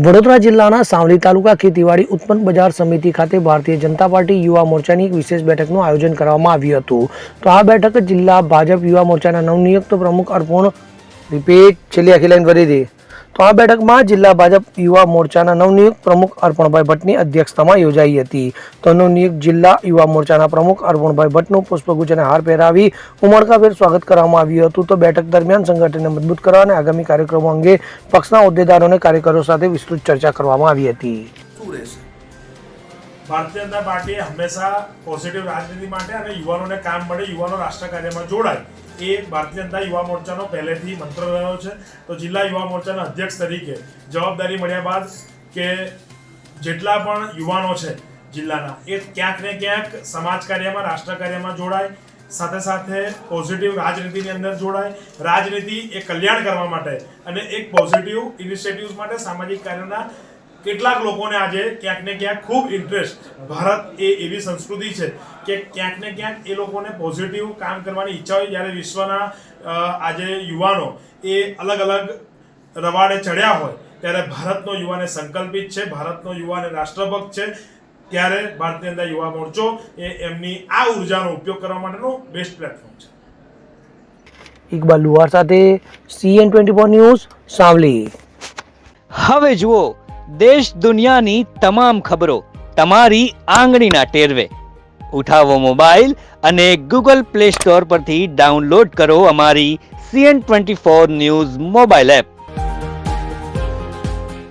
વડોદરા જિલ્લાના સાવલી તાલુકા ખેતીવાડી ઉત્પન્ન બજાર સમિતિ ખાતે ભારતીય જનતા પાર્ટી યુવા મોરચાની એક વિશેષ બેઠકનું આયોજન કરવામાં આવ્યું હતું. તો આ બેઠક જિલ્લા ભાજપ યુવા મોરચાના નવનિયુક્ત પ્રમુખ અર્પણ તો આ બેઠકમાં જિલ્લા ભાજપ યુવા મોરચાના નવનિયુક્ત પ્રમુખ અર્પણભાઈ ભટ્ટની અધ્યક્ષતામાં યોજાઈ હતી. તો નવનિયુક્ત જિલ્લા યુવા મોરચાના પ્રમુખ અર્પણભાઈ ભટ્ટનું પુષ્પગુચ્છ અને હાર પહેરાવી ઉમળકાભેર સ્વાગત કરવામાં આવ્યું હતું. તો બેઠક દરમિયાન સંગઠનને મજબૂત કરવા અને આગામી કાર્યક્રમો અંગે પક્ષના હોદ્દેદારો અને કાર્યકરો સાથે વિસ્તૃત ચર્ચા કરવામાં આવી હતી. ભારતીય જનતા પાર્ટી હંમેશા પોઝિટિવ રાજનીતિ માટે અને યુવાનોને કામ મળે, યુવાનો રાષ્ટ્ર કાર્યમાં જોડાય, એ ભારતીય જનતા યુવા મોરચાનો પહેલેથી મંત્ર રહ્યો છે. તો જિલ્લા યુવા મોરચાના અધ્યક્ષ તરીકે જવાબદારી મળ્યા બાદ કે જેટલા પણ યુવાનો છે જિલ્લાના, એ ક્યાંક ને ક્યાંક સમાજ કાર્યમાં, રાષ્ટ્ર કાર્યમાં જોડાય, સાથે સાથે પોઝિટિવ રાજનીતિની અંદર જોડાય. રાજનીતિ એ કલ્યાણ કરવા માટે અને એક પોઝિટિવ ઇનિશિયેટિવ્સ માટે, સામાજિક કાર્યના કેટલાક લોકોને આજે ક્યાંક ને ક્યાંક ખૂબ ઇન્ટરેસ્ટ. ભારત એ એવી સંસ્કૃતિ છે કે ક્યાંક ને ક્યાંક એ લોકોને પોઝિટિવ કામ કરવાની ઈચ્છા હોય. જ્યારે વિશ્વના આજે યુવાનો એ અલગ અલગ રવાડે ચડ્યા હોય, ત્યારે ભારતનો યુવાને સંકલ્પિત છે, ભારતનો યુવાને રાષ્ટ્રભક્ત છે. ત્યારે ભારતીય જનતા યુવા મોરચો એ એમની આ ઉર્જાનો ઉપયોગ કરવા માટેનું બેસ્ટ પ્લેટફોર્મ છે. ઇકબાલ લુહાર સાથે CN24 ન્યૂઝ સાવલી. હવે જુઓ દેશ દુનિયાની તમામ ખબરો તમારી આંગળીના ટેરવે. ઉઠાવો મોબાઈલ અને Google Play Store પરથી ડાઉનલોડ કરો અમારી CN24 ન્યૂઝ મોબાઈલ એપ.